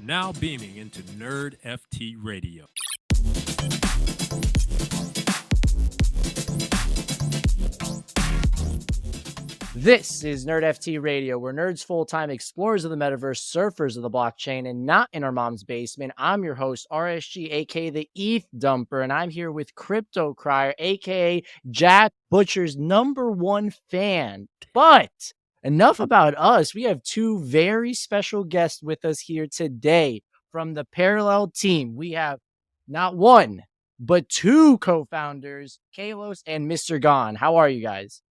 now beaming into NerdFT Radio. This is NerdFT Radio, where nerds full-time explorers of the metaverse, surfers of the blockchain, and not in our mom's basement. I'm your host, RSG, aka the ETH Dumper, and I'm here with Crypto Crier, aka Jack Butcher's #1 fan. But enough about us. We have two very special guests with us here today from the Parallel team. We have not one, but two co-founders, Kalos and Mr. Gone. How are you guys?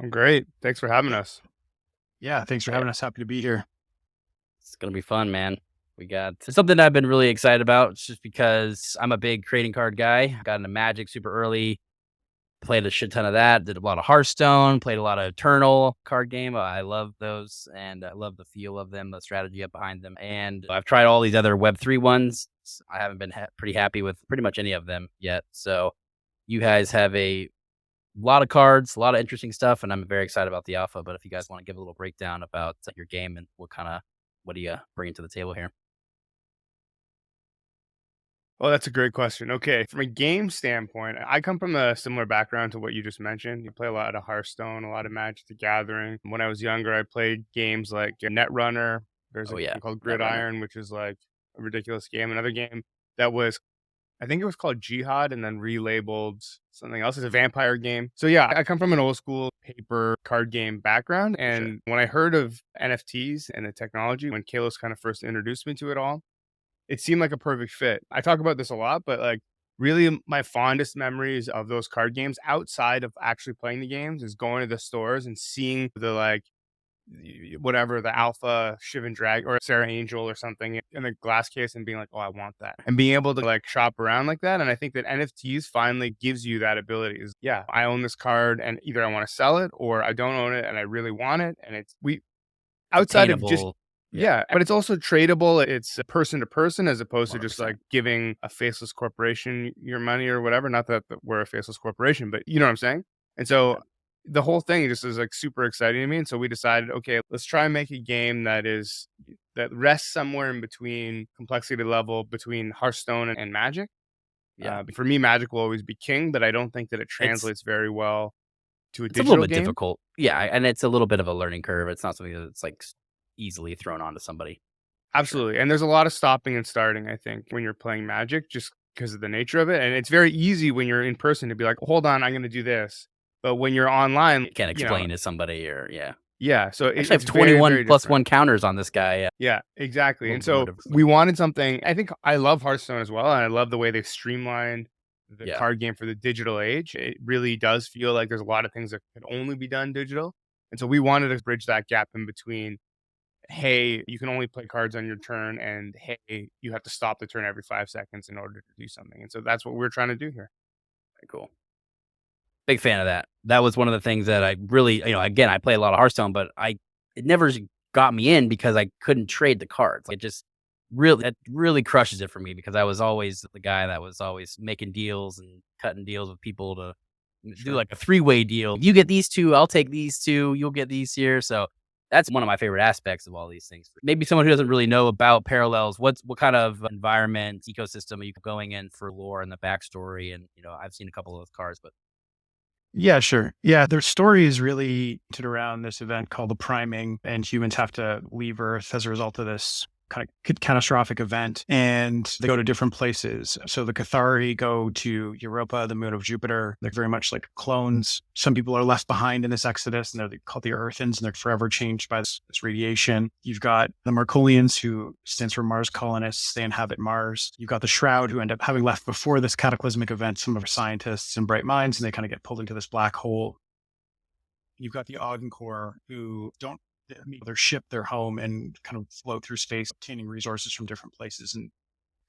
I'm great. Thanks for having us. Yeah, thanks for having us. Happy to be here. It's going to be fun, man. We got something I've been really excited about. It's just because I'm a big trading card guy. Got into Magic super early. Played a shit ton of that. Did a lot of Hearthstone. Played a lot of Eternal card game. I love those, and I love the feel of them, the strategy up behind them. And I've tried all these other Web3 ones. I haven't been pretty happy with pretty much any of them yet. So you guys have a lot of cards, a lot of interesting stuff, and I'm very excited about the alpha. But if you guys want to give a little breakdown about your game and what do you bring to the table here? Oh, that's a great question. Okay, from a game standpoint, I come from a similar background to what you just mentioned. You play a lot of Hearthstone, a lot of Magic the Gathering. When I was younger, I played games like Netrunner. There's a game called Gridiron, which is like a ridiculous game. Another game that was, I think it was called Jihad and then relabeled something else. It's a vampire game. So yeah, I come from an old school paper card game background. And when I heard of NFTs and the technology, when Kalos kind of first introduced me to it all, it seemed like a perfect fit. I talk about this a lot, but like really my fondest memories of those card games outside of actually playing the games is going to the stores and seeing the the alpha Shivan Drag or Sarah Angel or something in the glass case and being like, oh, I want that. And being able to like shop around like that. And I think that NFTs finally gives you that ability. Yeah, I own this card and either I want to sell it or I don't own it and I really want it. And outside of just, but it's also tradable. It's person to person as opposed 100%. To just like giving a faceless corporation your money or whatever. Not that we're a faceless corporation, but you know what I'm saying? And so the whole thing just is like super exciting to me. And so we decided, okay, let's try and make a game that rests somewhere in between complexity level between Hearthstone and Magic. Yeah. For me, Magic will always be king, but I don't think that it translates very well to a digital game. It's a little bit difficult. Yeah. And it's a little bit of a learning curve. It's not something that's like easily thrown onto somebody. Absolutely. And there's a lot of stopping and starting, I think, when you're playing Magic, just because of the nature of it. And it's very easy when you're in person to be like, hold on, I'm going to do this. But when you're online, you can't explain to somebody Yeah. So I have 21 very plus one counters on this guy. Yeah, exactly. And so we wanted something. I think I love Hearthstone as well. And I love the way they've streamlined the card game for the digital age. It really does feel like there's a lot of things that could only be done digital. And so we wanted to bridge that gap in between, hey, you can only play cards on your turn, and hey, you have to stop the turn every 5 seconds in order to do something. And so that's what we're trying to do here. Very cool. Big fan of that. That was one of the things that I really, again, I play a lot of Hearthstone, but it never got me in because I couldn't trade the cards. It just really crushes it for me because I was always the guy that was always making deals and cutting deals with people to do like a 3-way deal. You get these two, I'll take these two, you'll get these here. So that's one of my favorite aspects of all these things. Maybe someone who doesn't really know about Parallels, what kind of environment, ecosystem are you going in for lore and the backstory? And, I've seen a couple of those cards, but. Yeah, sure. Yeah, their story is really centered around this event called the priming, and humans have to leave Earth as a result of this kind of catastrophic event, and they go to different places. So the Cathari go to Europa, the moon of Jupiter. They're very much like clones. Some people are left behind in this exodus, and they're called the Earthens, and they're forever changed by this radiation. You've got the Marcolians, who stands for Mars colonists. They inhabit Mars. You've got the Shroud, who end up having left before this cataclysmic event, some of our scientists and bright minds, and they kind of get pulled into this black hole. You've got the Augencore, who don't their ship, their home, and kind of float through space, obtaining resources from different places and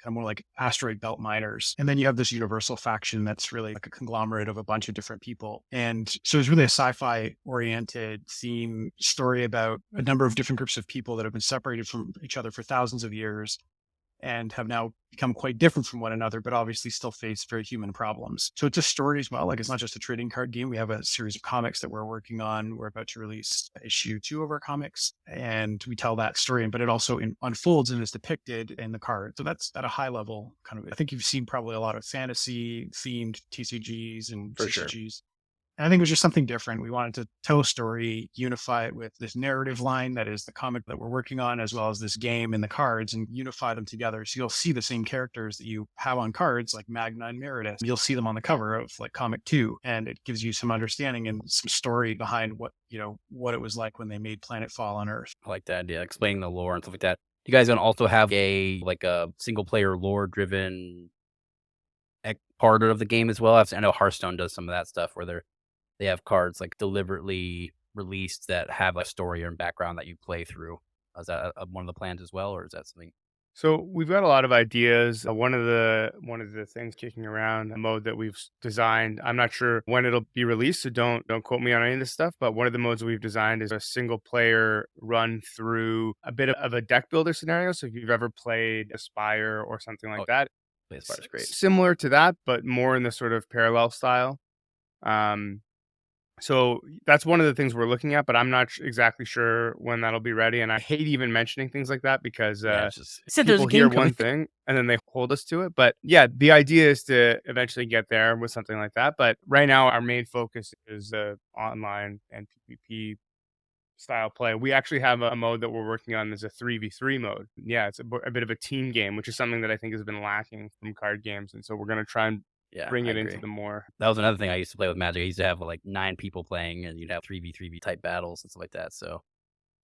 kind of more like asteroid belt miners. And then you have this universal faction that's really like a conglomerate of a bunch of different people. And so it's really a sci-fi oriented theme story about a number of different groups of people that have been separated from each other for thousands of years. and have now become quite different from one another, but obviously still face very human problems. So it's a story as well. Like, it's not just a trading card game. We have a series of comics that we're working on. We're about to release issue 2 of our comics, and we tell that story, but it also unfolds and is depicted in the card. So that's at a high level kind of, I think you've seen probably a lot of fantasy themed TCGs and For sure. CCGs. And I think it was just something different. We wanted to tell a story, unify it with this narrative line that is the comic that we're working on, as well as this game and the cards, and unify them together. So you'll see the same characters that you have on cards, like Magna and Meredith. You'll see them on the cover of like comic 2, and it gives you some understanding and some story behind what it was like when they made Planetfall on Earth. I like that idea, explaining the lore and stuff like that. You guys gonna also have a single player lore driven part of the game as well? I know Hearthstone does some of that stuff where they have cards like deliberately released that have a story or background that you play through. Is that one of the plans as well, or is that something? So we've got a lot of ideas. One of the things kicking around, a mode that we've designed. I'm not sure when it'll be released, so don't quote me on any of this stuff. But one of the modes we've designed is a single player run through a bit of a deck builder scenario. So if you've ever played Aspire or something like that, Aspire is great. similar to that, but more in the sort of parallel style. So that's one of the things we're looking at, but I'm not exactly sure when that'll be ready. And I hate even mentioning things like that because people hear one thing and then they hold us to it. But yeah, the idea is to eventually get there with something like that. But right now, our main focus is online and PvP style play. We actually have a mode that we're working on. There's a 3v3 mode. Yeah, it's a bit of a team game, which is something that I think has been lacking from card games. And so we're going to try and bring it into the more. That was another thing I used to play with Magic. I used to have like 9 people playing, and you'd have 3v3v type battles and stuff like that. So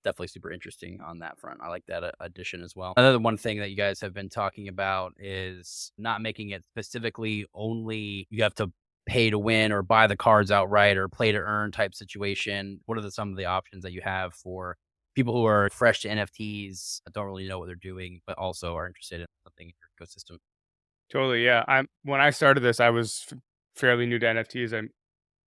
definitely super interesting on that front. I like that addition as well. Another one thing that you guys have been talking about is not making it specifically only you have to pay to win or buy the cards outright or play to earn type situation. What are some of the options that you have for people who are fresh to NFTs, that don't really know what they're doing, but also are interested in something in your ecosystem? Totally, yeah. When I started this, I was fairly new to NFTs.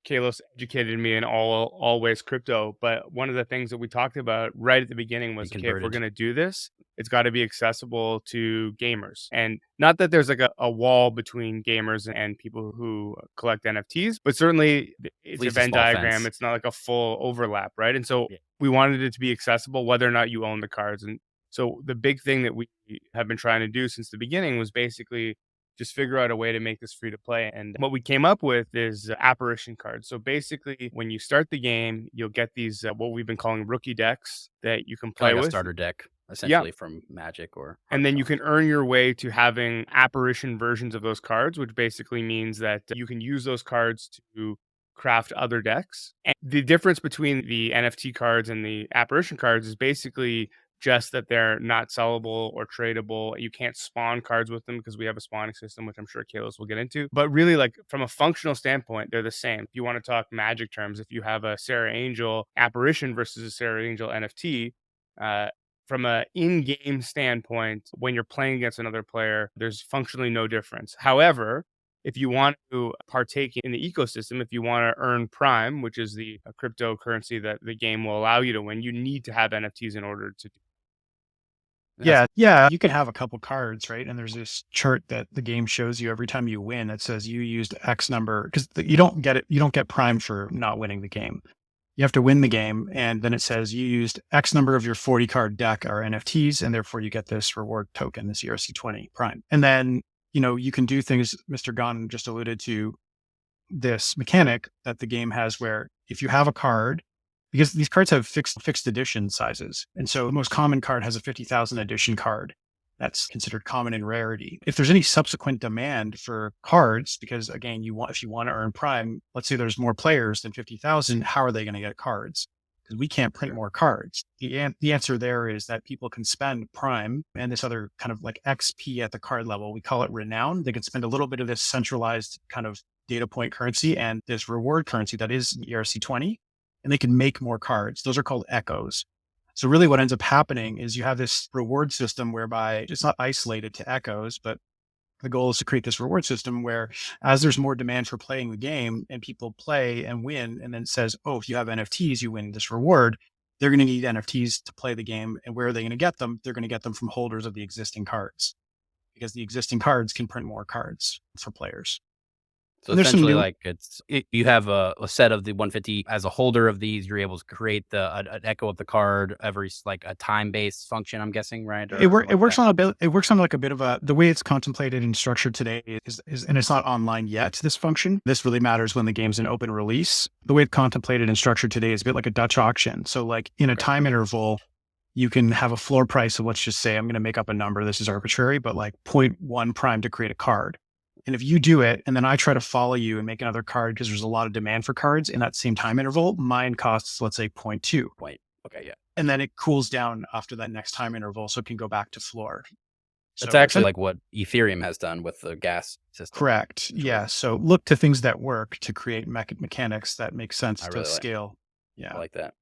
Kalos educated me in always crypto, but one of the things that we talked about right at the beginning was, okay, if we're going to do this, it's got to be accessible to gamers. And not that there's like a wall between gamers and people who collect NFTs, but certainly it's a Venn diagram. Fence. It's not like a full overlap, right? And so we wanted it to be accessible whether or not you own the cards. And so the big thing that we have been trying to do since the beginning was basically just figure out a way to make this free to play. And what we came up with is apparition cards. So basically, when you start the game, you'll get these, what we've been calling rookie decks that you can play with. A starter deck, essentially, from Magic or... And then you can earn your way to having apparition versions of those cards, which basically means that you can use those cards to craft other decks. And the difference between the NFT cards and the apparition cards is basically just that they're not sellable or tradable. You can't spawn cards with them because we have a spawning system, which I'm sure Kalos will get into. But really, like from a functional standpoint, they're the same. If you want to talk Magic terms, if you have a Sarah Angel apparition versus a Sarah Angel NFT, from a in-game standpoint, when you're playing against another player, there's functionally no difference. However, if you want to partake in the ecosystem, if you want to earn Prime, which is the cryptocurrency that the game will allow you to win, you need to have NFTs in order to do. Yeah, you can have a couple cards, right? And there's this chart that the game shows you every time you win that says you used X number, because you don't get Prime for not winning the game. You have to win the game, and then it says you used X number of your 40 card deck are NFTs, and therefore you get this reward token, this ERC20 Prime. And then, you can do things, Mr. Gunn just alluded to this mechanic that the game has where if you have a card, because these cards have fixed edition sizes. And so the most common card has a 50,000 edition card. That's considered common in rarity. If there's any subsequent demand for cards, because again, if you want to earn Prime, let's say there's more players than 50,000, how are they going to get cards? Because we can't print more cards. The answer there is that people can spend Prime and this other kind of like XP at the card level. We call it Renown. They can spend a little bit of this centralized kind of data point currency and this reward currency that is ERC20. And they can make more cards. Those are called echoes. So really what ends up happening is you have this reward system whereby it's not isolated to echoes, but the goal is to create this reward system where as there's more demand for playing the game and people play and win, and then it says, oh, if you have NFTs, you win this reward, they're going to need NFTs to play the game. And where are they going to get them? They're going to get them from holders of the existing cards. because the existing cards can print more cards for players. So And there's some essentially, new- you have a set of the 150 as a holder of these. You're able to create an echo of the card every like a time based function. I'm guessing, right? It works on a bit. It works on like a bit of the way it's contemplated and structured today is and it's not online yet. This function, this really matters when the game's an open release. The way it's contemplated and structured today is a bit like a Dutch auction. So like in a time interval, you can have a floor price of, let's just say, I'm going to make up a number. This is arbitrary, but like 0.1 prime to create a card. And if you do it, and then I try to follow you and make another card because there's a lot of demand for cards in that same time interval, mine costs, let's say, 0.2. Okay, yeah. And then it cools down after that next time interval, so it can go back to floor. That's actually like what Ethereum has done with the gas system. Correct. Yeah. So look to things that work to create mechanics that make sense to scale. Yeah. I like that.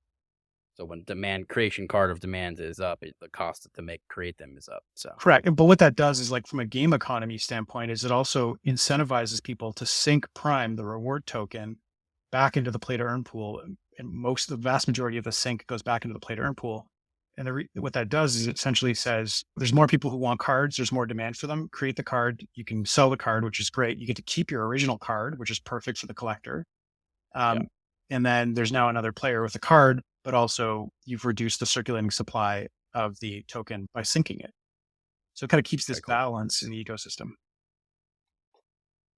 So when creation card of demand is up, the cost to create them is up. So correct. But what that does is, like, from a game economy standpoint, is it also incentivizes people to sink Prime, the reward token, back into the play to earn pool. And the vast majority of the sink goes back into the play to earn pool. And what that does is it essentially says there's more people who want cards. There's more demand for them. Create the card. You can sell the card, which is great. You get to keep your original card, which is perfect for the collector. And then there's now another player with a card, but also you've reduced the circulating supply of the token by syncing it. So it kind of keeps this balance in the ecosystem.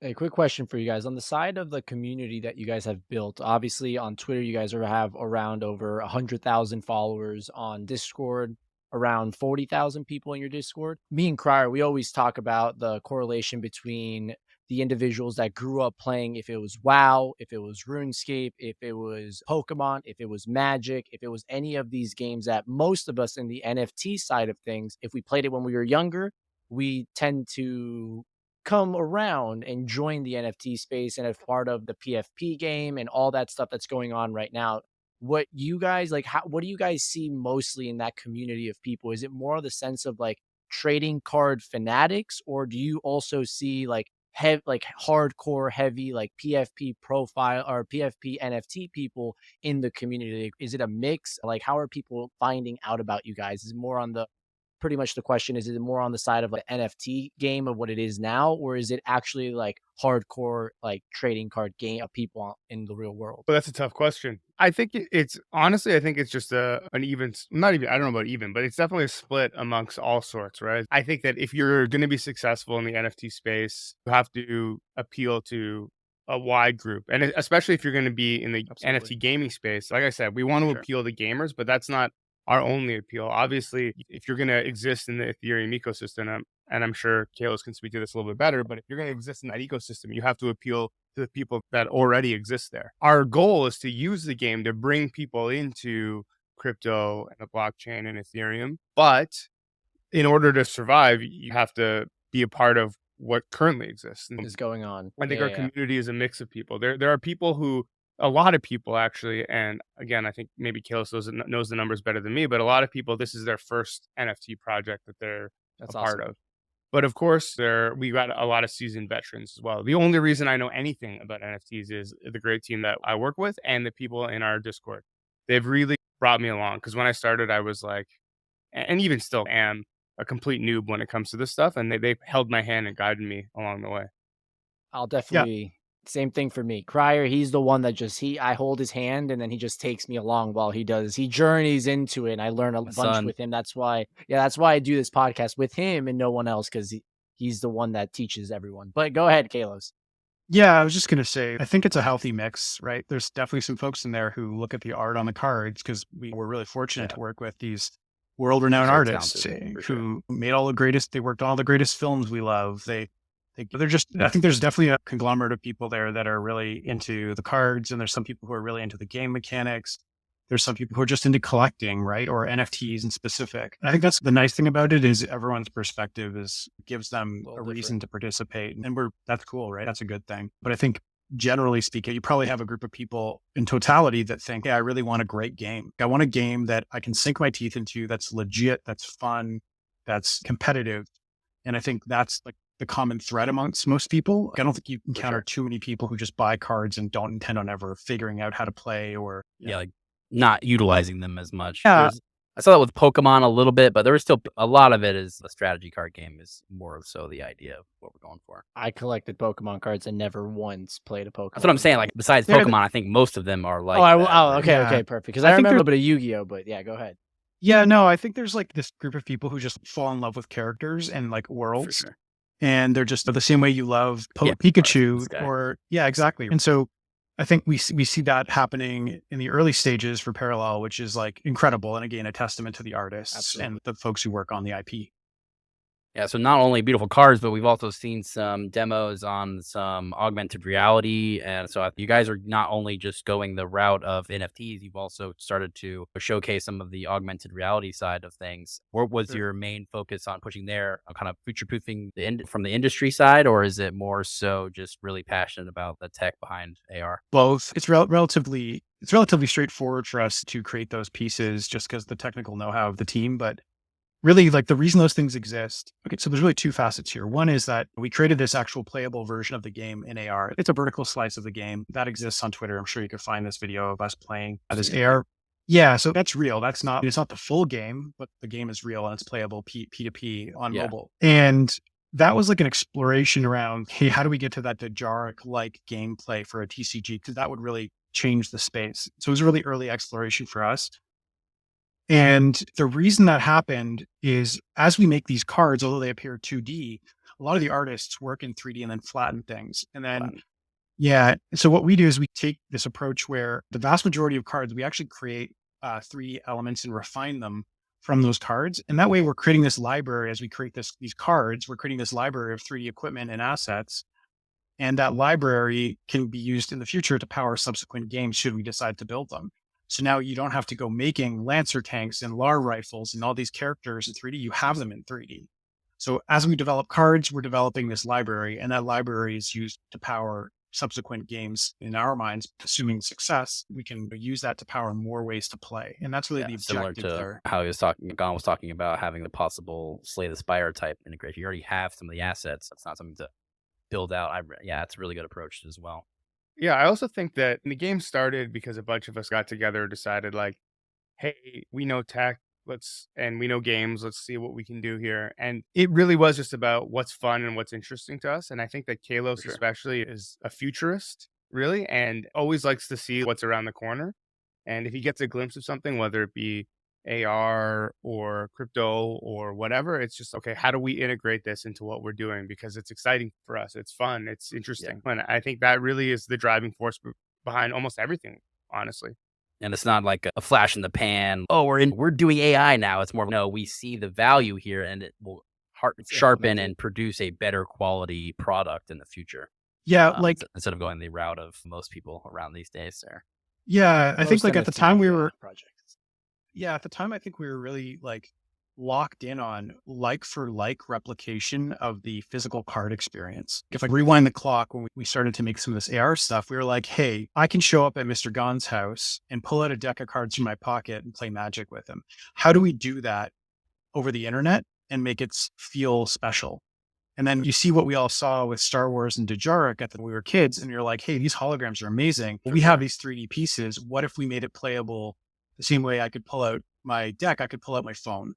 A quick question for you guys. On the side of the community that you guys have built, obviously on Twitter, you guys have around over 100,000 followers. On Discord, around 40,000 people in your Discord. Me and Crier, we always talk about the correlation between the individuals that grew up playing, if it was WoW, if it was RuneScape, if it was Pokemon, if it was Magic, if it was any of these games that most of us in the NFT side of things, if we played it when we were younger, we tend to come around and join the NFT space and as part of the PFP game and all that stuff that's going on right now. What you guys what do you guys see mostly in that community of people? Is it more of the sense of like trading card fanatics, or do you also see like hardcore heavy like PFP profile or PFP NFT people in the community? Is it a mix? Like, how are people finding out about you guys? Is it more on pretty much the question is it more on the side of like NFT game of what it is now, or is it actually like hardcore like trading card game of people in the real world? Well, that's a tough question. I think it's honestly, I think it's just an even, not even, I don't know about even, but it's definitely a split amongst all sorts, right? I think that if you're going to be successful in the NFT space, you have to appeal to a wide group. And especially if you're going to be in the NFT gaming space, like I said, we want to appeal to gamers, but that's not our only appeal. Obviously, if you're going to exist in the Ethereum ecosystem, and I'm sure Kalos can speak to this a little bit better, but if you're going to exist in that ecosystem, you have to appeal to the people that already exist there. Our goal is to use the game to bring people into crypto and the blockchain and Ethereum. But in order to survive, you have to be a part of what currently exists. Is going on. I think our community is a mix of people. There are people who, a lot of people actually, and again, I think maybe Kalos knows the numbers better than me, but a lot of people, this is their first NFT project that they're part of. But of course, we got a lot of seasoned veterans as well. The only reason I know anything about NFTs is the great team that I work with and the people in our Discord. They've really brought me along, because when I started, I was like, and even still am, a complete noob when it comes to this stuff, and they held my hand and guided me along the way. I'll definitely... Same thing for me. Crier, he's the one that I hold his hand and then he just takes me along while he journeys into it, and I learn a bunch with him. That's why I do this podcast with him and no one else, because he's the one that teaches everyone. But go ahead, Kalos. Yeah, I was just going to say, I think it's a healthy mix, right? There's definitely some folks in there who look at the art on the cards, because we're really fortunate to work with these world-renowned artists who made they worked on all the greatest films we love. I think there's definitely a conglomerate of people there that are really into the cards, and there's some people who are really into the game mechanics. There's some people who are just into collecting, right? Or NFTs in specific. And I think that's the nice thing about it, is everyone's perspective gives them a reason to participate. And that's cool, right? That's a good thing. But I think generally speaking, you probably have a group of people in totality that think, hey, I really want a great game. I want a game that I can sink my teeth into, that's legit, that's fun, that's competitive. And I think that's like the common thread amongst most people. I don't think you encounter too many people who just buy cards and don't intend on ever figuring out how to play, or like not utilizing them as much. Yeah. I saw that with Pokemon a little bit, but there was still a lot of it is a strategy card game is more so the idea of what we're going for. I collected Pokemon cards and never once played a Pokemon. That's what I'm saying. Like besides Yeah, Pokemon, I think most of them are like. Okay, Yeah. okay, perfect. Because I I think remember a there- little bit of Yu-Gi-Oh, but yeah, go ahead. Yeah, no, I think there's like this group of people who just fall in love with characters and like For worlds. sure. And they're just the same way you love Yeah, Pikachu this guy. or exactly. And so I think we see that happening in the early stages for Parallel, which is like incredible. And again, a testament to the artists Absolutely. and the folks who work on the IP. Yeah, so not only beautiful cards, but we've also seen some demos on some augmented reality. And so you guys are not only just going the route of NFTs, you've also started to showcase some of the augmented reality side of things. What was your main focus on pushing there, kind of future-proofing from the industry side, or is it more so just really passionate about the tech behind AR? Both. It's relatively straightforward for us to create those pieces just because the technical know-how of the team, but really, like the reason those things exist. Okay, so there's really two facets here. One is that we created this actual playable version of the game in AR. It's a vertical slice of the game that exists on Twitter. I'm sure you could find this video of us playing this AR. Yeah, so that's real. It's not the full game, but the game is real and it's playable P2P on mobile. And that was like an exploration around, hey, how do we get to that Dejarik-like gameplay for a TCG? Because that would really change the space. So it was a really early exploration for us. And the reason that happened is as we make these cards, although they appear 2D, a lot of the artists work in 3D and then flatten things. And then, so what we do is we take this approach where the vast majority of cards, we actually create 3D elements and refine them from those cards. And that way we're creating this library as we create these cards, we're creating this library of 3D equipment and assets. And that library can be used in the future to power subsequent games should we decide to build them. So now you don't have to go making Lancer tanks and LAR rifles and all these characters in 3D. You have them in 3D. So as we develop cards, we're developing this library, and that library is used to power subsequent games in our minds. Assuming success, we can use that to power more ways to play. And that's really the similar objective to there. how Gon was talking about having the possible Slay the Spire type integration. You already have some of the assets. That's not something to build out. It's a really good approach as well. Yeah, I also think that the game started because a bunch of us got together and decided like, hey, we know tech, and we know games, let's see what we can do here. And it really was just about what's fun and what's interesting to us. And I think that Kalos especially is a futurist, really, and always likes to see what's around the corner. And if he gets a glimpse of something, whether it be AR or crypto or whatever, it's just, okay, how do we integrate this into what we're doing? Because it's exciting for us. It's fun. It's interesting. And I think that really is the driving force behind almost everything, honestly. And it's not like a flash in the pan. Oh, we're doing AI now. It's more of, no, we see the value here and it will sharpen and produce a better quality product in the future. Yeah, instead of going the route of most people around these days there. Yeah, I think like at the time we were projects. Yeah, at the time, I think we were really like locked in on like for like replication of the physical card experience. If I rewind the clock when we started to make some of this AR stuff, we were like, hey, I can show up at Mr. Gon's house and pull out a deck of cards from my pocket and play Magic with him. How do we do that over the internet and make it feel special? And then you see what we all saw with Star Wars and Dejarik when we were kids, and you're like, hey, these holograms are amazing. We have these 3D pieces. What if we made it playable the same way I could pull out my deck, I could pull out my phone,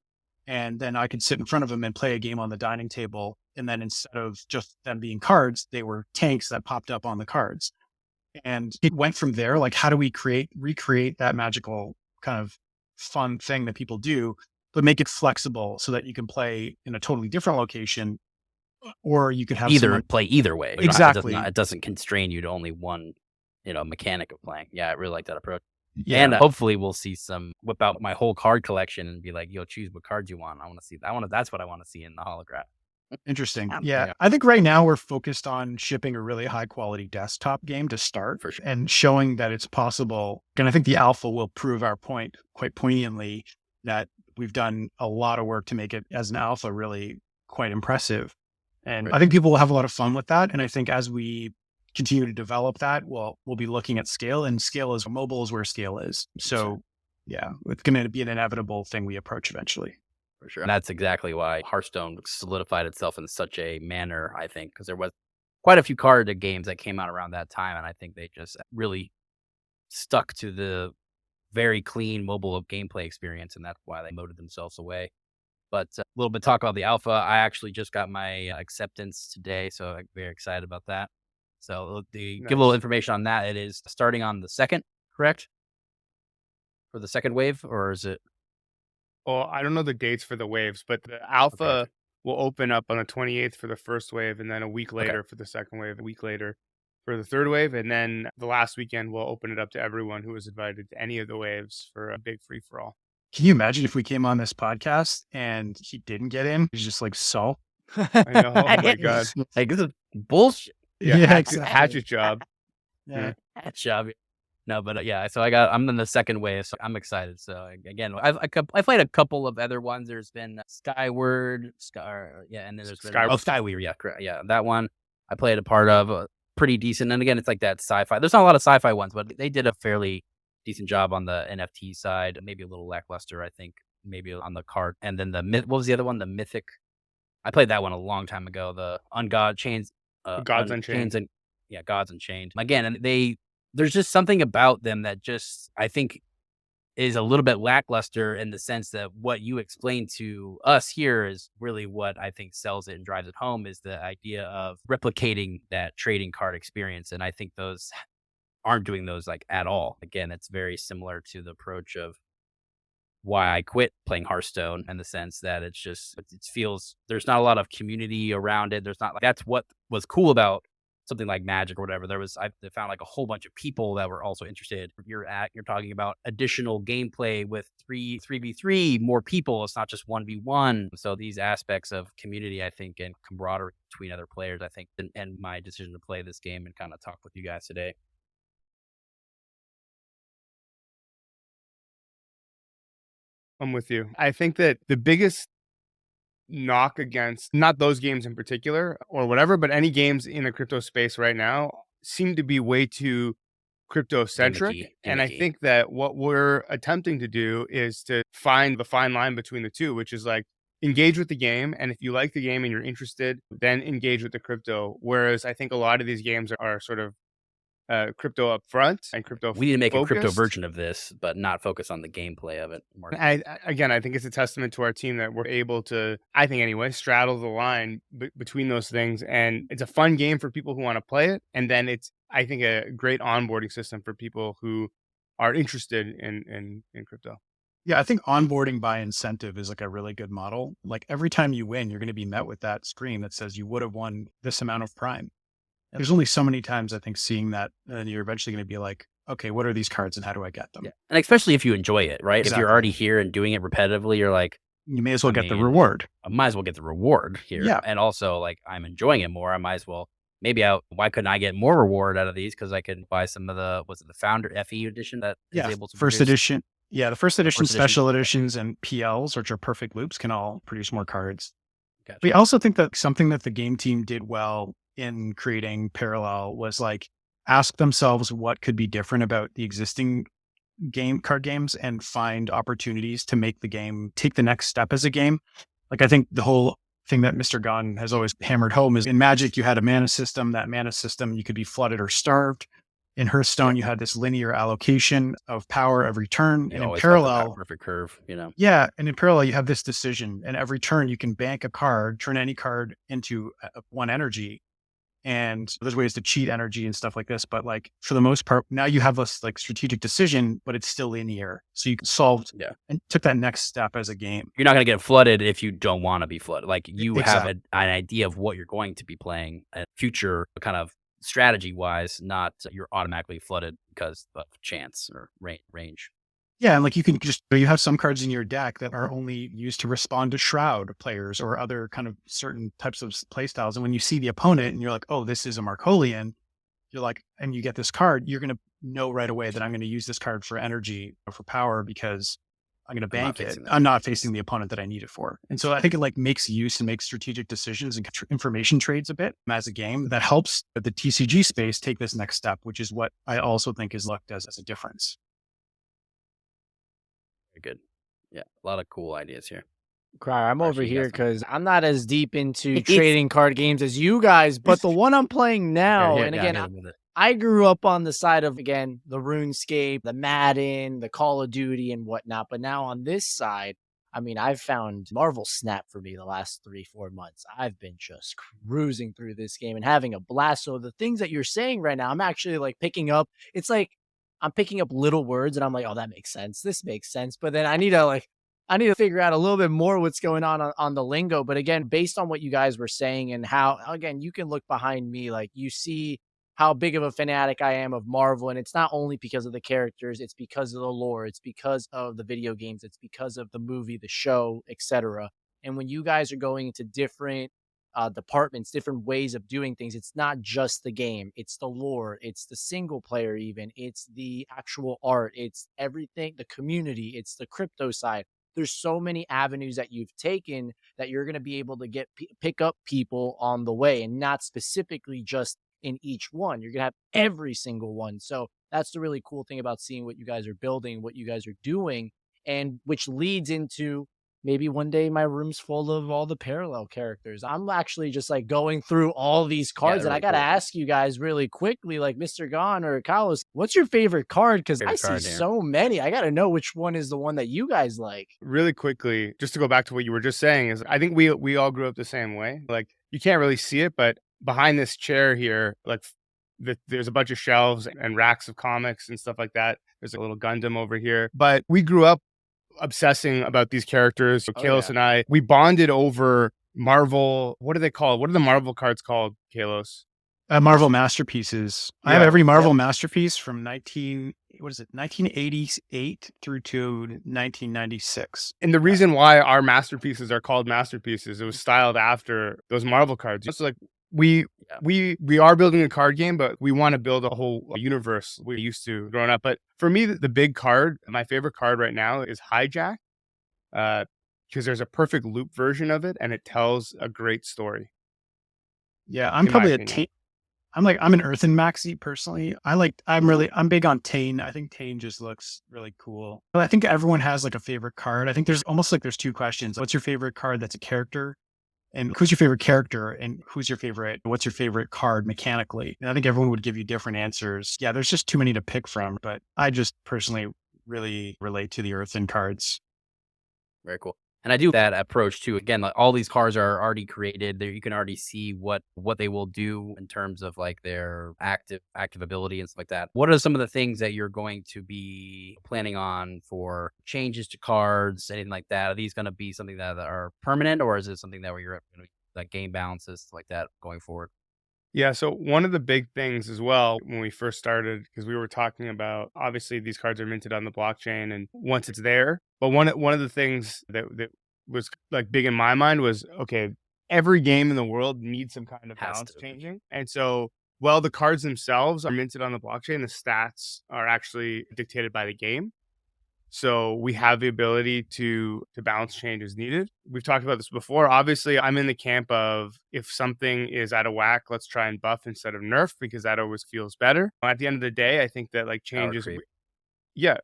and then I could sit in front of them and play a game on the dining table. And then instead of just them being cards, they were tanks that popped up on the cards. And it went from there. Like, how do we recreate that magical kind of fun thing that people do, but make it flexible so that you can play in a totally different location, or you could have play either way. Exactly. It doesn't constrain you to only one, mechanic of playing. Yeah, I really like that approach. Yeah. And hopefully we'll see whip out my whole card collection and be like, yo, choose what cards you want. I want to see that. That's what I want to see in the holograph. Interesting. Yeah. I think right now we're focused on shipping a really high quality desktop game to start For sure. and showing that it's possible. And I think the alpha will prove our point quite poignantly that we've done a lot of work to make it as an alpha really quite impressive. And I think people will have a lot of fun with that. And I think as we continue to develop that, we'll be looking at scale, and mobile is where scale is. So yeah, it's going to be an inevitable thing we approach eventually. For sure. And that's exactly why Hearthstone solidified itself in such a manner, I think, because there was quite a few card games that came out around that time. And I think they just really stuck to the very clean mobile gameplay experience, and that's why they moted themselves away. But a little bit talk about the alpha. I actually just got my acceptance today, so I'm very excited about that. So give a little information on that. It is starting on the 2nd, correct? For the second wave, or is it? Well, I don't know the dates for the waves, but the alpha will open up on the 28th for the first wave, and then a week later for the second wave, a week later for the third wave, and then the last weekend we'll open it up to everyone who was invited to any of the waves for a big free-for-all. Can you imagine if we came on this podcast and he didn't get in? He's just like, so? I know. Oh my God. Like, this is bullshit. Yeah, exactly. hatchet job. Yeah. That job. No, but yeah, so I'm in the second wave, so I'm excited. So again, I played a couple of other ones. There's been Skyward, and then there's been Skyweaver, yeah, correct, yeah, that one I played a part of, pretty decent. And again, it's like that sci-fi. There's not a lot of sci-fi ones, but they did a fairly decent job on the NFT side. Maybe a little lackluster, I think, maybe on the card. And then what was the other one? The Mythic. I played that one a long time ago. The Gods Unchained. Gods Unchained. Again, and there's just something about them that just, I think, is a little bit lackluster in the sense that what you explained to us here is really what I think sells it and drives it home, is the idea of replicating that trading card experience. And I think those aren't doing those like at all. Again, it's very similar to the approach of why I quit playing Hearthstone, in the sense that it feels there's not a lot of community around it. There's not that's what was cool about something like Magic or whatever. I found like a whole bunch of people that were also interested. You're talking about additional gameplay with 3v3, more people. It's not just 1v1. So these aspects of community, I think, and camaraderie between other players, I think, and my decision to play this game and kind of talk with you guys today. I'm with you. I think that the biggest knock against not those games in particular or whatever, but any games in the crypto space right now seem to be way too crypto centric. And I think that what we're attempting to do is to find the fine line between the two, which is like engage with the game. And if you like the game and you're interested, then engage with the crypto. Whereas I think a lot of these games are sort of crypto up front and crypto We need to make focused. a crypto version of this, but not focus on the gameplay of it. I think it's a testament to our team that we're able to, I think anyway, straddle the line between those things. And it's a fun game for people who want to play it. And then it's, I think, a great onboarding system for people who are interested in crypto. Yeah, I think onboarding by incentive is like a really good model. Like every time you win, you're going to be met with that screen that says you would have won this amount of prime. There's only so many times I think seeing that, and you're eventually going to be like, okay, what are these cards and how do I get them? Yeah. And especially if you enjoy it, right? Exactly. If you're already here and doing it repetitively, you're like, you may as well get the reward. I might as well get the reward here. Yeah. And also, like, I'm enjoying it more. I might as well, why couldn't I get more reward out of these? Because I could buy some of the Founder FE edition that is able to first produce? edition. Yeah, the first edition, special editions, and PLs, which are perfect loops, can all produce more cards. Gotcha. We also think that something that the game team did well in creating Parallel was like ask themselves what could be different about the existing card games and find opportunities to make the game take the next step as a game. Like I think the whole thing that Mr. Gunn has always hammered home is in Magic, you had a mana system. That mana system, you could be flooded or starved. In Hearthstone, you had this linear allocation of power every turn. And in Parallel, perfect curve, Yeah. And in Parallel, you have this decision. And every turn you can bank a card, turn any card into one energy. And there's ways to cheat energy and stuff like this. But like for the most part, now you have this like strategic decision, but it's still linear. So you solved and took that next step as a game. You're not going to get flooded if you don't want to be flooded. Like you have Exactly. an idea of what you're going to be playing, a future kind of strategy wise, not you're automatically flooded because of chance or range. Yeah, and like you have some cards in your deck that are only used to respond to Shroud players or other kind of certain types of playstyles. And when you see the opponent and you're like, oh, this is a Markolian, you're like, and you get this card, you're going to know right away that I'm going to use this card for energy or for power because I'm going to bank it. I'm not facing the opponent that I need it for. And so I think it like makes use and makes strategic decisions and information trades a bit as a game that helps the TCG space take this next step, which is what I also think is looked as a difference. Very good. Yeah, a lot of cool ideas here. Crier, I'm Or over actually, you here got some. because I'm not as deep into It's trading card games as you guys, but the one I'm playing here, now, here, and yeah, again, hit him with it. I grew up on the side of, again, the RuneScape, the Madden, the Call of Duty, and whatnot. But now on this side, I mean, I've found Marvel Snap for me the last 3-4 months. I've been just cruising through this game and having a blast. So the things that you're saying right now, I'm actually like picking up. It's like I'm picking up little words and I'm like, oh, that makes sense. This makes sense. But then I need to figure out a little bit more what's going on the lingo. But again, based on what you guys were saying and how, again, you can look behind me, like you see how big of a fanatic I am of Marvel. And it's not only because of the characters, it's because of the lore, it's because of the video games, it's because of the movie, the show, etc. And when you guys are going into different departments, different ways of doing things, it's not just the game, it's the lore, it's the single player, even it's the actual art, it's everything, the community, it's the crypto side. There's so many avenues that you've taken that you're going to be able to pick up people on the way, and not specifically just in each one. You're going to have every single one. So that's the really cool thing about seeing what you guys are building, what you guys are doing, and which leads into maybe one day my room's full of all the parallel characters. I'm actually just like going through all these Yeah, cards, they're and I really got to cool. ask you guys really quickly, like Mr. Gon or Kalos, what's your favorite card? Because I Favorite see card here. so many. I got to know which one is the one that you guys like. Really quickly, just to go back to what you were just saying, is I think we all grew up the same way. Like, you can't really see it, but behind this chair here, like there's a bunch of shelves and racks of comics and stuff like that. There's a little Gundam over here. But we grew up obsessing about these characters. So Oh, Kalos yeah. and I, we bonded over Marvel. What do they call? What are the Marvel cards called, Kalos? Marvel masterpieces. I have Yeah. every Marvel masterpiece from 1988 through to 1996. And the reason why our masterpieces are called masterpieces, it was styled after those Marvel cards. It's like we are building a card game, but we want to build a whole universe we used to growing up. But for me, the big card, my favorite card right now is Hijack, because there's a perfect loop version of it, and it tells a great story. Yeah, I'm in my probably opinion. I'm an Earthen Maxi personally. I'm big on Tane. I think Tane just looks really cool. But I think everyone has like a favorite card. I think there's almost like there's two questions. What's your favorite card that's a character? And who's your favorite character? And what's your favorite card mechanically? And I think everyone would give you different answers. Yeah, there's just too many to pick from, but I just personally really relate to the Earthen cards. Very cool. And I do that approach too. Again, like all these cards are already created. There, you can already see what they will do in terms of like their active ability and stuff like that. What are some of the things that you're going to be planning on for changes to cards, anything like that? Are these going to be something that are permanent, or is it something that where you're going to like game balances like that going forward? Yeah, so one of the big things as well when we first started, because we were talking about, obviously these cards are minted on the blockchain, and once it's there, but one of the things that was like big in my mind was, okay, every game in the world needs some kind of Has balance to. changing, and so while the cards themselves are minted on the blockchain, the stats are actually dictated by the game. So we have the ability to balance change as needed. We've talked about this before. Obviously, I'm in the camp of if something is out of whack, let's try and buff instead of nerf, because that always feels better. At the end of the day, I think that like Power changes, creep. yeah,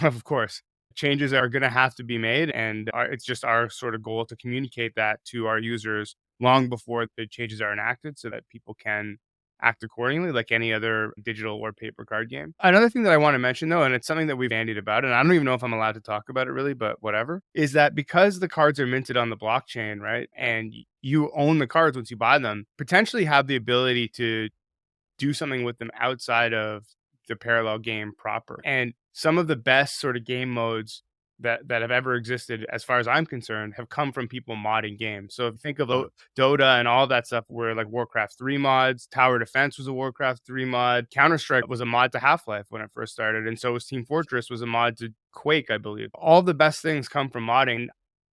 of course, changes are going to have to be made, and it's just our sort of goal to communicate that to our users long before the changes are enacted, so that people can act accordingly, like any other digital or paper card game. Another thing that I want to mention, though, and it's something that we've bandied about, and I don't even know if I'm allowed to talk about it really, but whatever, is that because the cards are minted on the blockchain, right, and you own the cards once you buy them, potentially have the ability to do something with them outside of the parallel game proper. And some of the best sort of game modes that have ever existed, as far as I'm concerned, have come from people modding games. So if you think of Dota and all that stuff, where like Warcraft 3 mods, Tower Defense was a Warcraft 3 mod, Counter-Strike was a mod to Half-Life when it first started, and so was Team Fortress was a mod to Quake, I believe. All the best things come from modding.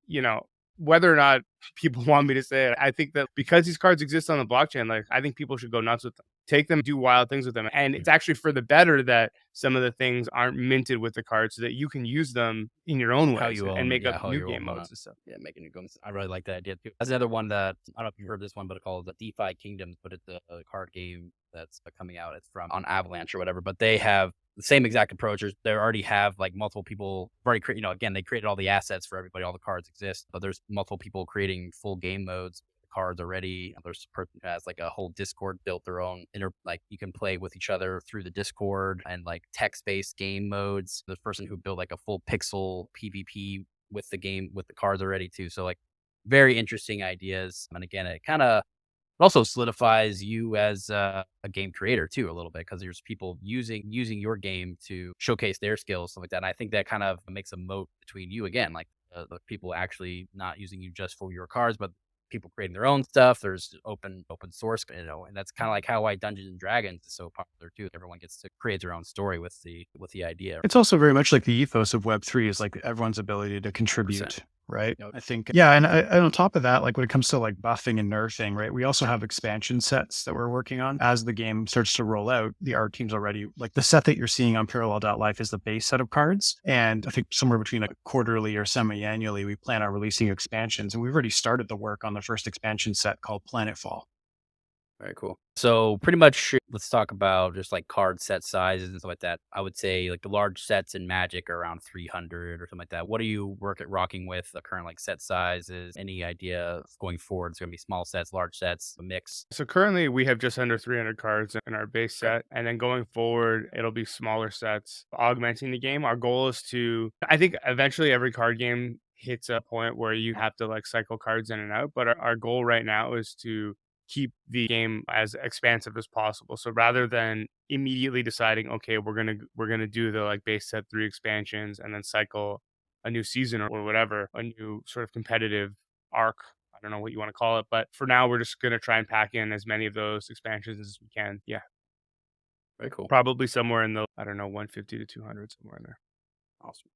You know, whether or not people want me to say it, I think that because these cards exist on the blockchain, like I think people should go nuts with them. Take them, do wild things with them. And it's actually for the better that some of the things aren't minted with the cards, so that you can use them in your own ways and make up new game modes and stuff. Yeah, making new games. I really like that idea too. That's another one that I don't know if you heard this one, but it's called the DeFi Kingdoms, but it's a card game that's coming out. It's from on Avalanche or whatever, but they have the same exact approach. They already have like multiple people already create, again, they created all the assets for everybody. All the cards exist, but there's multiple people creating full game modes. The cards already. There's a person who has like a whole Discord built their own like you can play with each other through the Discord and like text-based game modes. There's a person who built like a full pixel PvP with the game with the cards already too. So like very interesting ideas. And again, it kind of also solidifies you as a game creator too a little bit, because there's people using your game to showcase their skills, stuff like that. And I think that kind of makes a moat between you again, like the people actually not using you just for your cards, but people creating their own stuff. There's open source, and that's kind of like how why Dungeons and Dragons is so popular too. Everyone gets to create their own story with the idea. It's also very much like the ethos of Web3 is like everyone's ability to contribute. 100%. Right. I think, yeah. And on top of that, like when it comes to like buffing and nerfing, right, we also have expansion sets that we're working on as the game starts to roll out. The art team's already like the set that you're seeing on Parallel.life is the base set of cards. And I think somewhere between like quarterly or semi-annually, we plan on releasing expansions. And we've already started the work on the first expansion set called Planetfall. Very cool. So pretty much let's talk about just like card set sizes and stuff like that. I would say like the large sets in Magic are around 300 or something like that. What are you rocking with the current like set sizes? Any idea going forward? It's going to be small sets, large sets, a mix. So currently we have just under 300 cards in our base set. And then going forward, it'll be smaller sets augmenting the game. Our goal is I think eventually every card game hits a point where you have to like cycle cards in and out. But our goal right now is to keep the game as expansive as possible. So rather than immediately deciding, okay, we're gonna do the like base set 3 expansions and then cycle a new season or whatever, a new sort of competitive arc. I don't know what you want to call it, but for now we're just gonna try and pack in as many of those expansions as we can. Yeah. Very cool. Probably somewhere in the 150 to 200, somewhere in there. Awesome.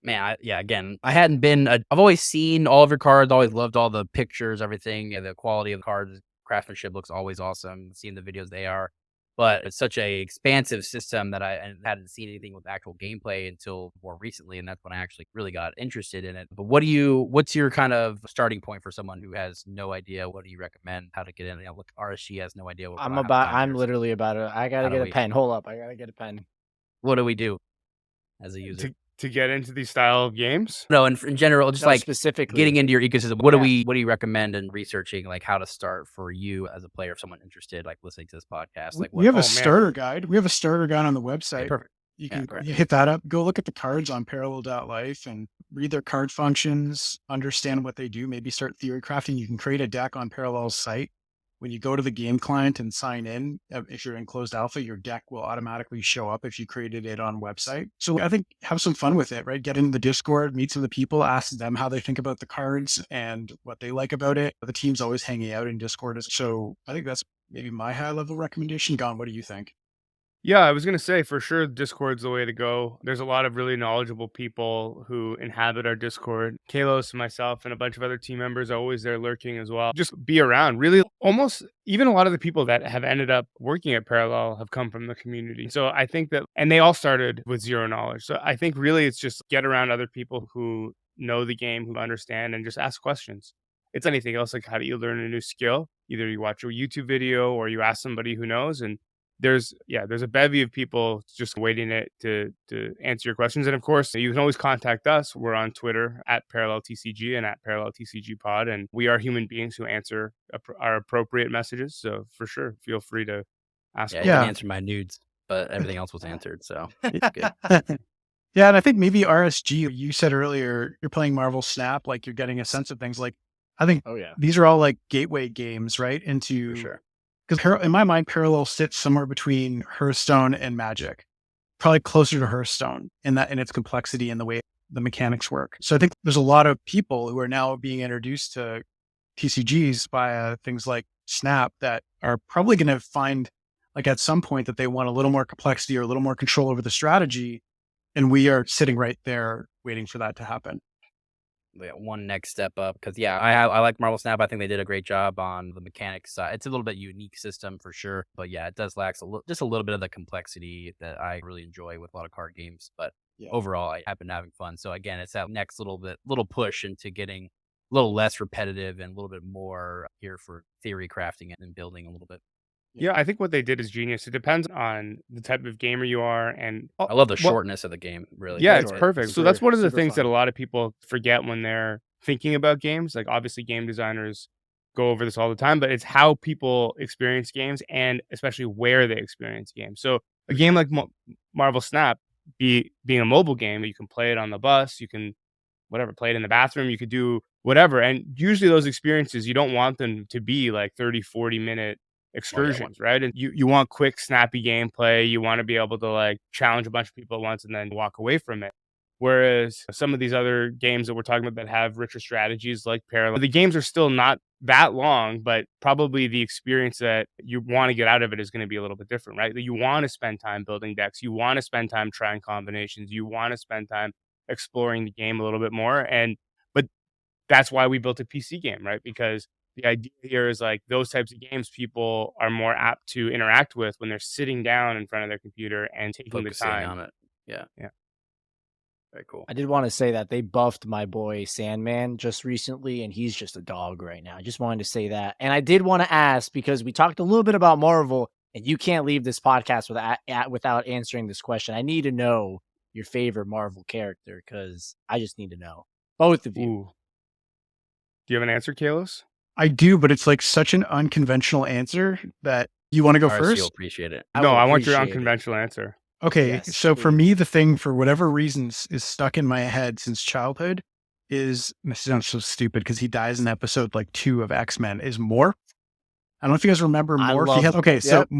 Man, again, I've always seen all of your cards, always loved all the pictures, everything. The quality of the cards, craftsmanship looks always awesome. Seeing the videos they are, but it's such a expansive system that I hadn't seen anything with actual gameplay until more recently. And that's when I actually really got interested in it. But what's your kind of starting point for someone who has no idea? What do you recommend? How to get in? Look, RSG has no idea. I'm literally about it. I got to get a pen. Hold up. I got to get a pen. What do we do as a user? To get into these style of games? No, in general, just like specifically getting into your ecosystem. What do you recommend in researching, like how to start for you as a player, if someone interested, like listening to this podcast? Like we have a starter guide. We have a starter guide on the website. Okay, perfect. You can you hit that up, go look at the cards on Parallel.life and read their card functions, understand what they do, maybe start theory crafting. You can create a deck on Parallel's site. When you go to the game client and sign in, if you're in closed alpha, your deck will automatically show up if you created it on website. So I think have some fun with it, right? Get in the Discord, meet some of the people, ask them how they think about the cards and what they like about it. The team's always hanging out in Discord. So I think that's maybe my high level recommendation. Gon, what do you think? Yeah, I was going to say for sure Discord's the way to go. There's a lot of really knowledgeable people who inhabit our Discord. Kalos, myself, and a bunch of other team members are always there lurking as well. Just be around. Really, almost even a lot of the people that have ended up working at Parallel have come from the community. So I think that, and they all started with zero knowledge. So I think really it's just get around other people who know the game, who understand, and just ask questions. It's anything else, like how do you learn a new skill? Either you watch a YouTube video or you ask somebody who knows, and there's a bevy of people just waiting to answer your questions. And of course, you can always contact us. We're on Twitter at ParallelTCG and at ParallelTCGPod, and we are human beings who answer our appropriate messages. So for sure, feel free to ask. Yeah, you didn't answer my nudes, but everything else was answered. So it's good. Yeah, and I think maybe RSG, you said earlier, you're playing Marvel Snap, like you're getting a sense of things. Like I think these are all like gateway games, right? Into for sure. Because in my mind, Parallel sits somewhere between Hearthstone and Magic, probably closer to Hearthstone in its complexity and the way the mechanics work. So I think there's a lot of people who are now being introduced to TCGs via things like Snap that are probably going to find like at some point that they want a little more complexity or a little more control over the strategy. And we are sitting right there waiting for that to happen. One next step up, because I like Marvel Snap. I think they did a great job on the mechanics side. It's a little bit unique system for sure, but it does lack just a little bit of the complexity that I really enjoy with a lot of card games. But overall, I have been having fun. So again, it's that next little push into getting a little less repetitive and a little bit more here for theory crafting and building a little bit. Yeah, I think what they did is genius. It depends on the type of gamer you are, and I love the shortness of the game. Really, yeah, That's it's it. perfect. So Super- that's one of the super things that fun. a lot of people forget when they're thinking about games. Like obviously, game designers go over this all the time, but it's how people experience games and especially where they experience games. So a game like Marvel Snap, being a mobile game, you can play it on the bus, you can whatever, play it in the bathroom, you could do whatever. And usually those experiences, you don't want them to be like 30, 40-minute excursions, right? And you want quick, snappy gameplay. You want to be able to like challenge a bunch of people at once and then walk away from it. Whereas some of these other games that we're talking about that have richer strategies like Parallel, the games are still not that long, but probably the experience that you want to get out of it is going to be a little bit different, right? That you want to spend time building decks, you want to spend time trying combinations, you want to spend time exploring the game a little bit more. But that's why we built a PC game, right? Because the idea here is like those types of games people are more apt to interact with when they're sitting down in front of their computer and taking Focusing the time on it. Yeah. Very cool. I did want to say that they buffed my boy Sandman just recently, and he's just a dog right now. I just wanted to say that. And I did want to ask, because we talked a little bit about Marvel, and you can't leave this podcast without answering this question. I need to know your favorite Marvel character, because I just need to know. Both of you. Ooh. Do you have an answer, Kalos? I do, but it's like such an unconventional answer that you want to go RSC first. will appreciate it. No, I want your appreciate it. unconventional answer. Okay, Yes, so for please. me, the thing for whatever reasons is stuck in my head since childhood is, this sounds so stupid because he dies in episode like 2 of X-Men, is Morph. I don't know if you guys remember I Morph. love- So Yep.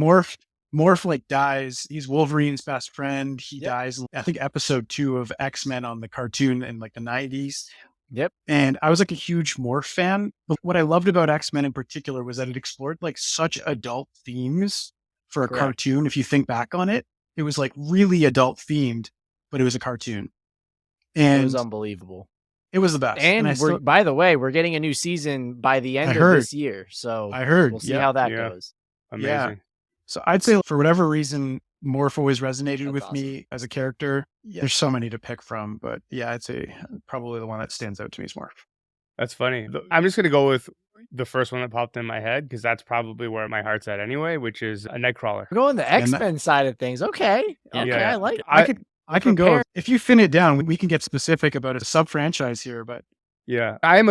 Morph like dies. He's Wolverine's best friend. He dies in, I think, episode 2 of X-Men on the cartoon in like the 90s. Yep. And I was like a huge Morph fan. But what I loved about X-Men in particular was that it explored like such adult themes for a Correct. cartoon. If you think back on it, it was like really adult themed, but it was a cartoon. And It was unbelievable. it was the best. And I we're, by the way, we're getting a new season by the end of heard. this year. So I heard. we'll see yeah. how that Yeah. goes. Amazing. Yeah. So I'd say for whatever reason, Morph always resonated That's with awesome. me as a character. There's so many to pick from, but yeah, I'd say probably the one that stands out to me is Morph. That's funny. I'm just going to go with the first one that popped in my head because that's probably where my heart's at anyway, which is a Nightcrawler. We're going the X-Men side of things. Okay. Okay. Yeah. I like I can go, prepare- if you fin it down, we can get specific about a sub franchise here, but Yeah. I am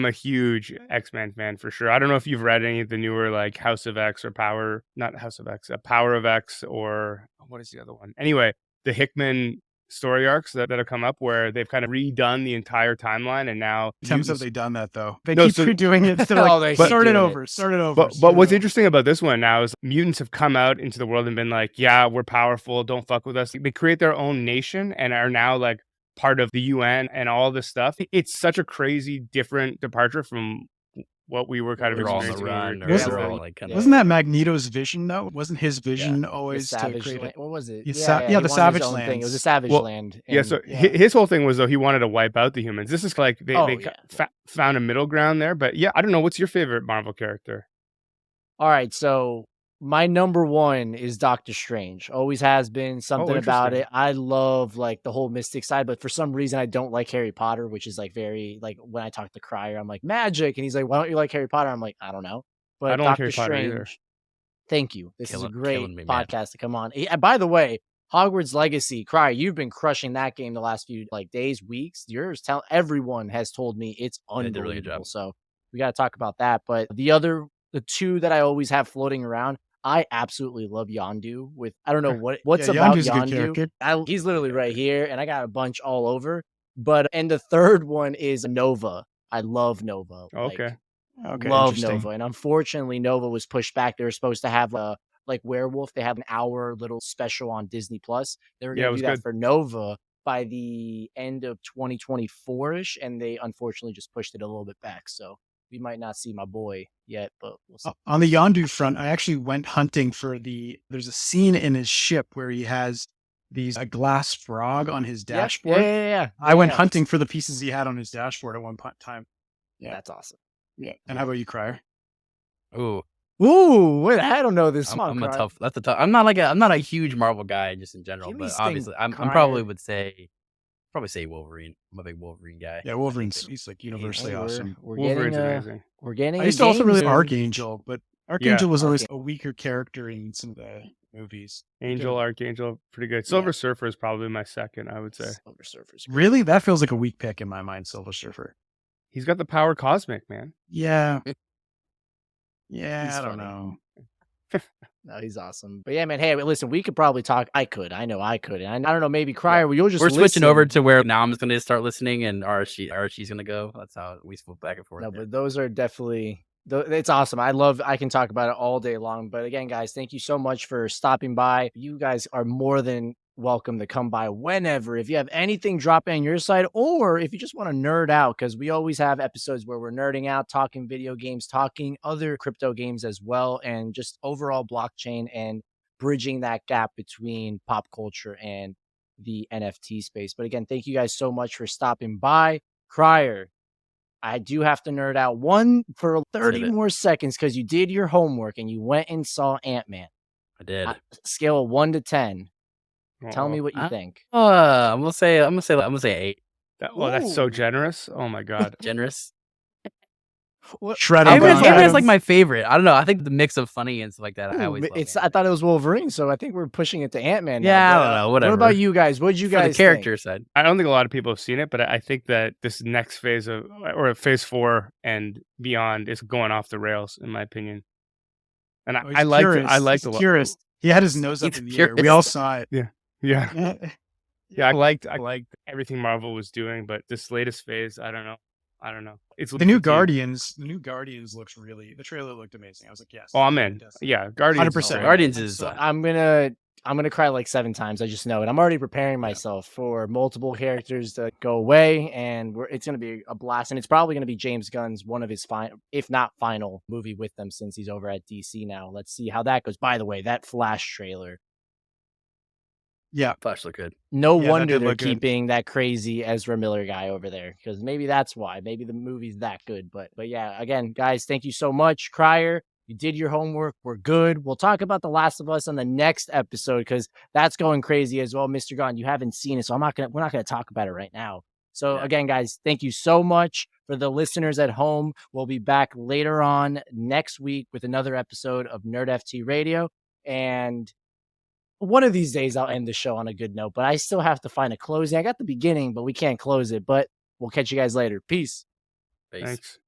a huge X-Men fan for sure. I don't know if you've read any of the newer like House of X or Power of X, or what is the other one? Anyway, the Hickman story arcs that have come up where they've kind of redone the entire timeline and now times have they done that though? They No, keep so- redoing it. They're Oh, like, they start keep it doing over, it. start it over. But start it what's over. interesting about this one now is mutants have come out into the world and been like, yeah, we're powerful, don't fuck with us. They create their own nation and are now like part of the UN and all this stuff. It's such a crazy different departure from what we were kind of They're all on the experiencing. when we run, were or kids. Wasn't they're all like kind of. Wasn't that Magneto's vision though? Wasn't his vision the always to Savage create Land. it? What was it? Yeah, he the wanted his Savage own thing. It was a Lands. Savage Well, Land. Yeah, and- so his whole thing was though he wanted to wipe out the humans. This is like they found a middle ground there. But yeah, I don't know. What's your favorite Marvel character? All right, so my number one is Doctor Strange. Always has been something about it. interesting. I love like the whole mystic side, but for some reason I don't like Harry Potter, which is like very like when I talk to Crier, I'm like magic, and he's like, "Why don't you like Harry Potter?" I'm like, "I don't know." But I don't like Doctor Harry Potter either. Strange. Thank you. This is a great killing me, man. podcast to come on. By the way, Hogwarts Legacy, Crier, you've been crushing that game the last few like days, weeks. Everyone has told me it's They did a really good unbelievable. job. So we got to talk about that. But the two that I always have floating around, I absolutely love Yondu. I don't know what's Yeah, about Yondu's a good Yondu. character. He's literally right here, and I got a bunch all over. And the third one is Nova. I love Nova. Okay. Okay, Love interesting. Nova, and unfortunately, Nova was pushed back. They were supposed to have like Werewolf. They have an hour little special on Disney Plus. They were Yeah, it going to was do that good. for Nova by the end of 2024ish, and they unfortunately just pushed it a little bit back. So we might not see my boy yet, but we'll see. On the Yondu front, I actually went hunting for there's a scene in his ship where he has a glass frog on his Yep. dashboard. Yeah. I went Yeah. hunting for the pieces he had on his dashboard at one time. Yeah. That's awesome. Yeah. And how about you, Crier? Ooh, Ooh, wait, I don't know this one. I'm a tough. That's a tough. I'm not a huge Marvel guy just in general, Give me but something, obviously I'm Crier. probably say Wolverine. I'm a big Wolverine guy. Yeah, Wolverine's he's like universally awesome. We're Wolverine's getting amazing. we're getting. I a used to also game really soon. Archangel, but Archangel was always Archangel. a weaker character in some of the movies. Angel, Archangel, pretty good. Silver Surfer is probably my second, I would say. Silver Surfer's great. Really? That feels like a weak pick in my mind, Silver Surfer. He's got the power cosmic, man. Yeah. Yeah, He's I don't funny. know. No, he's awesome. But yeah, man, hey, listen, we could probably talk. I know I could. And I don't know, maybe Crier, you'll just We're switching listen. over to where now I'm just gonna start listening, and RSG's gonna go. That's how we flip back and forth. No, there. but those are definitely, it's awesome. I can talk about it all day long. But again, guys, thank you so much for stopping by. You guys are more than welcome to come by whenever. If you have anything dropping on your side, or if you just want to nerd out, because we always have episodes where we're nerding out, talking video games, talking other crypto games as well, and just overall blockchain and bridging that gap between pop culture and the NFT space. But again, thank you guys so much for stopping by. Crier, I do have to nerd out one for 30 more seconds because you did your homework and you went and saw Ant-Man. I did. Scale of 1 to 10. Tell me what you think. I'm gonna say 8. That's so generous. Oh my god. Generous. Shred Ant-Man's like my favorite. I don't know. I think the mix of funny and stuff like that. I always love I thought it was Wolverine, so I think we're pushing it to Ant-Man. Yeah, I don't know. Whatever. What about you guys? What did you guys the character think? side? I don't think a lot of people have seen it, but I think that this next phase or phase 4 and beyond is going off the rails, in my opinion. And I liked a lot. Curious. He had his nose up in the air. We all saw it. Yeah. Yeah, I liked everything Marvel was doing, but this latest phase, I don't know. It's The new Guardians looks really. The trailer looked amazing. I was like, yes. Oh, I'm in. Yeah, Guardians. 100%. Guardians is. I'm gonna cry like 7 times. I just know it. I'm already preparing myself for multiple characters to go away, and it's gonna be a blast. And it's probably gonna be James Gunn's one of his if not final, movie with them since he's over at DC now. Let's see how that goes. By the way, that Flash trailer. Yeah, Flash look good. No Yeah, wonder that did they're look good. keeping that crazy Ezra Miller guy over there, because maybe that's why. Maybe the movie's that good. But yeah, again, guys, thank you so much. Crier, you did your homework. We're good. We'll talk about The Last of Us on the next episode because that's going crazy as well. Mr. Gunn, you haven't seen it, so we're not gonna talk about it right now. So again, guys, thank you so much. For the listeners at home, we'll be back later on next week with another episode of NerdFT Radio. And one of these days I'll end the show on a good note, but I still have to find a closing. I got the beginning, but we can't close it. But we'll catch you guys later. Peace. Thanks.